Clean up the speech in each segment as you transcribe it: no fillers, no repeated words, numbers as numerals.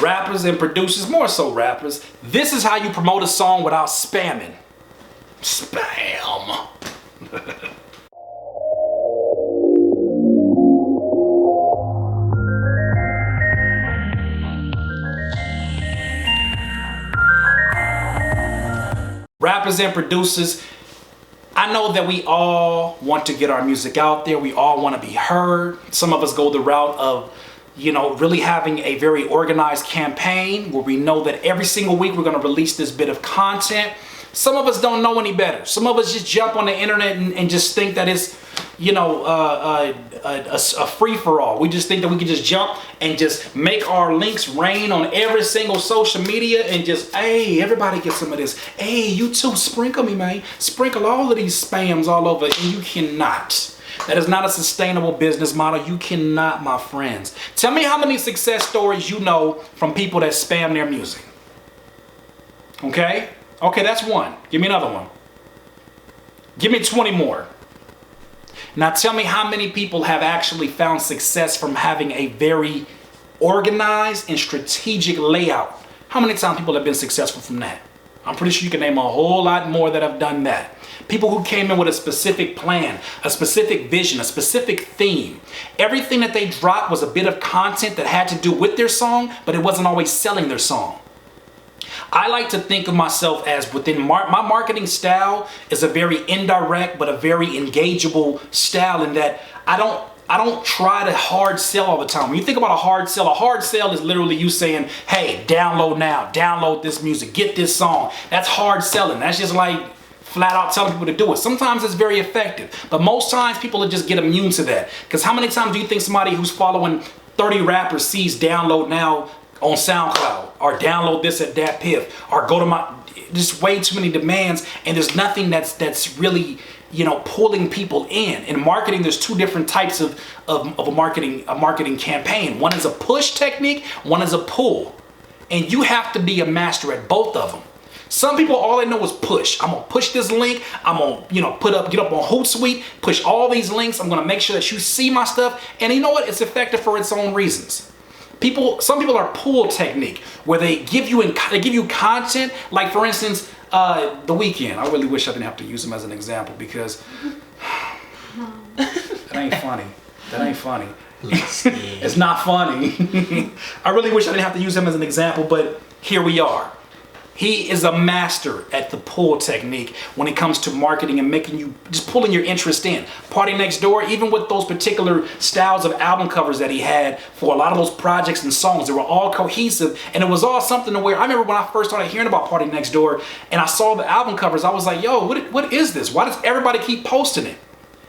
rappers and producers, more so rappers, this is how you promote a song without spamming. Spam. Rappers and producers, I know that we all want to get our music out there. We all want to be heard. Some of us go the route of, really having a very organized campaign where we know that every single week we're going to release this bit of content. Some of us don't know any better. Some of us just jump on the internet and just think that it's, a free-for-all. We just think that we can just jump and just make our links rain on every single social media and just, hey, everybody get some of this. Hey, you too, sprinkle me, man. Sprinkle all of these spams all over, and you cannot. That is not a sustainable business model. You cannot, my friends. Tell me how many success stories you know from people that spam their music. Okay? Okay, that's one. Give me another one. Give me 20 more. Now tell me how many people have actually found success from having a very organized and strategic layout. How many times people have been successful from that? I'm pretty sure you can name a whole lot more that have done that. People who came in with a specific plan, a specific vision, a specific theme. Everything that they dropped was a bit of content that had to do with their song, but it wasn't always selling their song. I like to think of myself as within my marketing style is a very indirect but a very engageable style in that I don't try to hard sell all the time. When you think about a hard sell is literally you saying, hey, download now, download this music, get this song. That's hard selling. That's just like flat out telling people to do it. Sometimes it's very effective, but most times people will just get immune to that. Because how many times do you think somebody who's following 30 rappers sees download now on SoundCloud or download this at DatPiff or go to my, just way too many demands, and there's nothing that's really pulling people in. In marketing, there's two different types of a marketing campaign. One is a push technique, one is a pull, and you have to be a master at both of them. Some people, all they know is push. I'm gonna push this link. I'm gonna, get up on Hootsuite, push all these links. I'm gonna make sure that you see my stuff. And you know what? It's effective for its own reasons. Some people are pull technique, where they give you content. Like for instance, The Weeknd. I really wish I didn't have to use him as an example because that ain't funny. That ain't funny. It's not funny. I really wish I didn't have to use him as an example, but here we are. He is a master at the pull technique when it comes to marketing and making you, just pulling your interest in. PartyNextDoor, even with those particular styles of album covers that he had for a lot of those projects and songs, they were all cohesive, and it was all something to where, I remember when I first started hearing about PartyNextDoor and I saw the album covers, I was like, yo, what is this? Why does everybody keep posting it?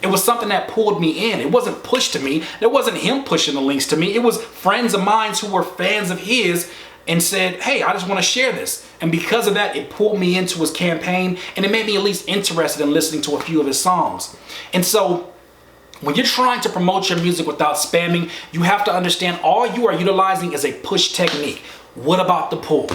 It was something that pulled me in. It wasn't pushed to me. It wasn't him pushing the links to me. It was friends of mine who were fans of his and said, hey, I just want to share this. And because of that, it pulled me into his campaign, and it made me at least interested in listening to a few of his songs. And so when you're trying to promote your music without spamming, you have to understand all you are utilizing is a push technique. What about the pull?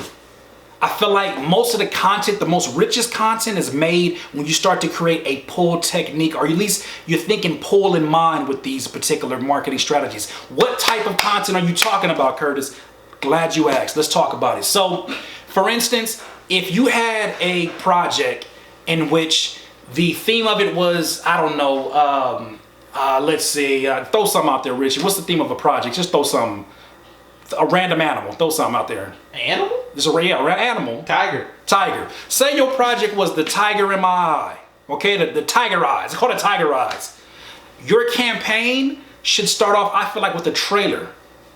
I feel like most of the content, the most richest content is made when you start to create a pull technique, or at least you're thinking pull in mind with these particular marketing strategies. What type of content are you talking about, Curtis? Glad you asked. Let's talk about it. So, for instance, if you had a project in which the theme of it was, I don't know, let's see, throw something out there, Richie. What's the theme of a project? Just throw something. A random animal. Throw something out there. Animal? Just a animal. Tiger. Tiger. Say your project was the tiger in my eye. Okay, the tiger eyes. It's called a tiger eyes. Your campaign should start off, I feel like, with a trailer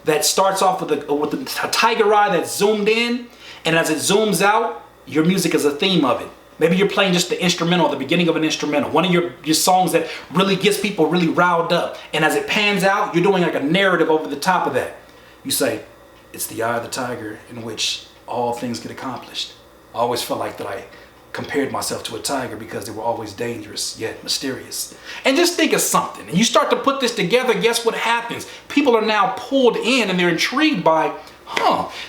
that starts off with a tiger eye that's zoomed in, and as it zooms out, your music is a theme of it. Maybe you're playing just the instrumental, the beginning of an instrumental, one of your songs that really gets people really riled up, and as it pans out, you're doing like a narrative over the top of that. You say, it's the eye of the tiger in which all things get accomplished. I always felt like that I compared myself to a tiger because they were always dangerous yet mysterious. And just think of something, and you start to put this together, guess what happens? People are now pulled in and they're intrigued by,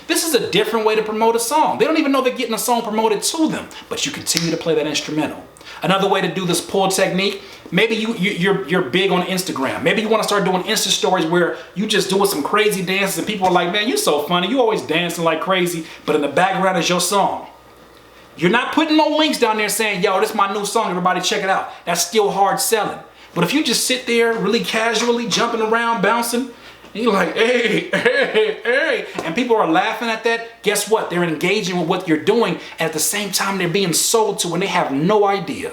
this is a different way to promote a song. They don't even know they're getting a song promoted to them, but you continue to play that instrumental. Another way to do this pull technique, maybe you're big on Instagram. Maybe you want to start doing Insta stories where you just doing some crazy dances and people are like, man, you're so funny. You always dancing like crazy, but in the background is your song. You're not putting no links down there saying, yo, this is my new song, everybody check it out. That's still hard selling. But if you just sit there really casually, jumping around, bouncing, and you're like, hey, hey, hey, and people are laughing at that, guess what? They're engaging with what you're doing, and at the same time, they're being sold to, and they have no idea.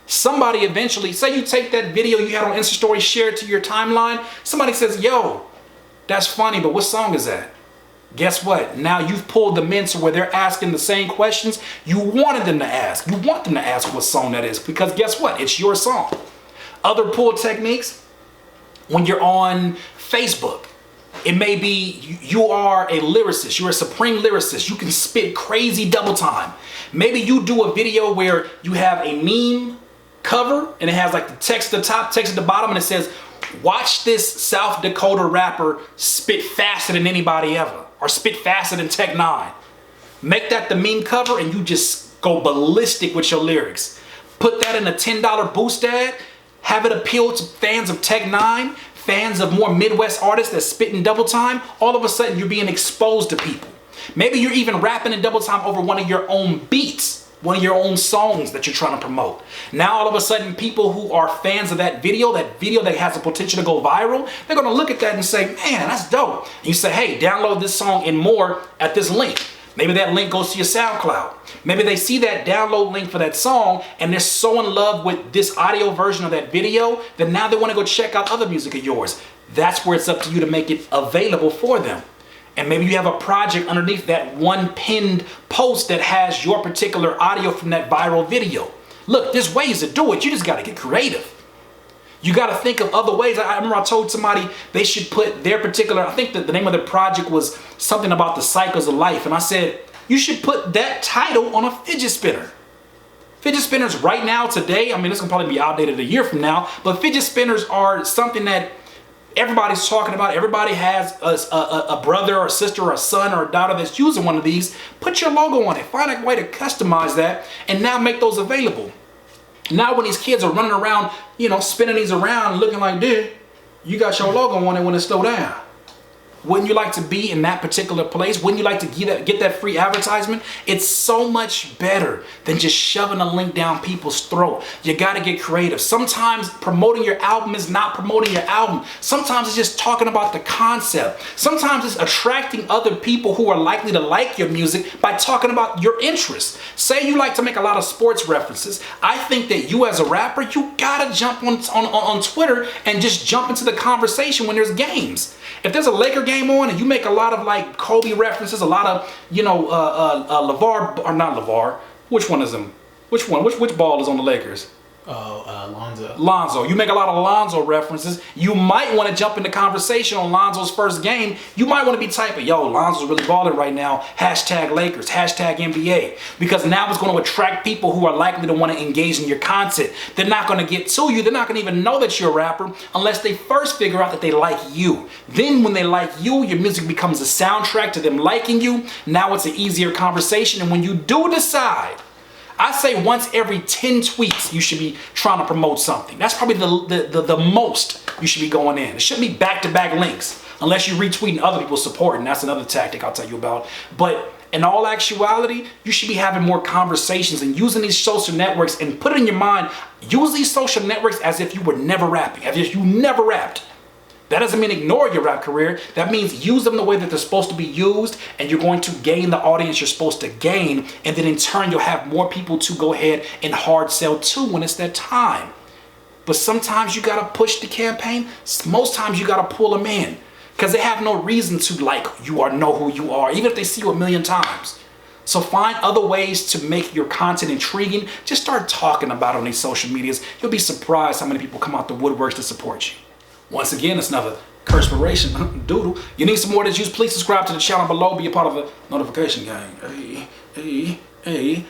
Somebody eventually, say you take that video you had on Insta Story, share it to your timeline, somebody says, yo, that's funny, but what song is that? Guess what? Now you've pulled them in to where they're asking the same questions you wanted them to ask. You want them to ask what song that is, because guess what? It's your song. Other pull techniques, when you're on Facebook, it may be you are a lyricist, you're a supreme lyricist, you can spit crazy double time. Maybe you do a video where you have a meme cover and it has like the text at the top, text at the bottom, and it says, watch this South Dakota rapper spit faster than anybody ever, or spit faster than Tech N9ne. Make that the meme cover and you just go ballistic with your lyrics. Put that in a $10 boost ad, have it appeal to fans of Tech N9ne, fans of more Midwest artists that spit in double time. All of a sudden you're being exposed to people. Maybe you're even rapping in double time over one of your own beats, one of your own songs that you're trying to promote. Now all of a sudden people who are fans of that video that has the potential to go viral, they're gonna look at that and say, man, that's dope. And you say, hey, download this song and more at this link. Maybe that link goes to your SoundCloud. Maybe they see that download link for that song and they're so in love with this audio version of that video that now they want to go check out other music of yours. That's where it's up to you to make it available for them. And maybe you have a project underneath that one pinned post that has your particular audio from that viral video. Look, there's ways to do it. You just got to get creative. You got to think of other ways. I remember I told somebody they should put their particular, I think that the name of the project was something about the cycles of life. And I said, you should put that title on a fidget spinner. Fidget spinners right now, today, I mean, it's going to probably be outdated a year from now, but fidget spinners are something that everybody's talking about. Everybody has a brother or a sister or a son or a daughter that's using one of these. Put your logo on it. Find a way to customize that and now make those available. Now when these kids are running around, spinning these around looking like this, you got your logo on it when it's slow down. Wouldn't you like to be in that particular place? Wouldn't you like to get that free advertisement? It's so much better than just shoving a link down people's throat. You got to get creative. Sometimes promoting your album is not promoting your album. Sometimes it's just talking about the concept. Sometimes it's attracting other people who are likely to like your music by talking about your interests. Say you like to make a lot of sports references. I think that you as a rapper, you got to jump on Twitter and just jump into the conversation when there's games. If there's a Laker game on and you make a lot of like Kobe references, a lot of, LeVar, or not LeVar, which one is him? Which one? Which ball is on the Lakers? Lonzo. You make a lot of Lonzo references. You might want to jump into conversation on Lonzo's first game. You might want to be typing, yo, Lonzo's really balling right now. Hashtag Lakers, hashtag NBA. Because now it's going to attract people who are likely to want to engage in your content. They're not going to get to you. They're not going to even know that you're a rapper unless they first figure out that they like you. Then when they like you, your music becomes a soundtrack to them liking you. Now it's an easier conversation. And when you do decide, I say once every 10 tweets you should be trying to promote something. That's probably the most you should be going in. It shouldn't be back-to-back links unless you're retweeting other people's support, and that's another tactic I'll tell you about. But in all actuality, you should be having more conversations and using these social networks, and put it in your mind, use these social networks as if you were never rapping, as if you never rapped. That doesn't mean ignore your rap career. That means use them the way that they're supposed to be used, and you're going to gain the audience you're supposed to gain, and then in turn you'll have more people to go ahead and hard sell to when it's that time. But sometimes you gotta push the campaign. Most times you gotta pull them in because they have no reason to like you or know who you are, even if they see you a million times. So find other ways to make your content intriguing. Just start talking about it on these social medias. You'll be surprised how many people come out the woodworks to support you. Once again, it's another Cursepiration doodle. You need some more of this, please subscribe to the channel below. Be a part of the notification gang. Hey.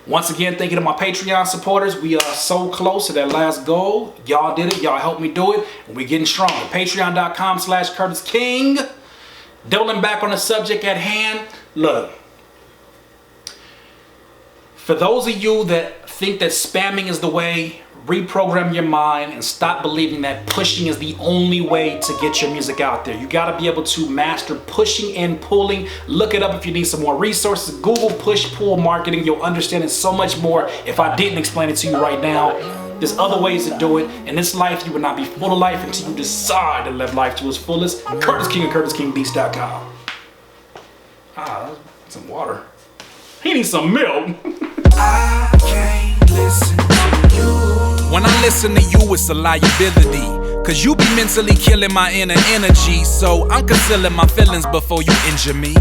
Once again, thank you to my Patreon supporters. We are so close to that last goal. Y'all did it. Y'all helped me do it. And we're getting stronger. Patreon.com/Curtis King. Doubling back on the subject at hand. Look. For those of you that think that spamming is the way, reprogram your mind and stop believing that pushing is the only way to get your music out there. You got to be able to master pushing and pulling. Look it up if you need some more resources. Google push-pull marketing. You'll understand it so much more if I didn't explain it to you right now. There's other ways to do it. In this life, you will not be full of life until you decide to live life to its fullest. Curtis King of CurtisKingBeats.com. Some water. He needs some milk. I can't listen to you. When I listen to you, it's a liability, cause you be mentally killing my inner energy. So I'm concealing my feelings before you injure me.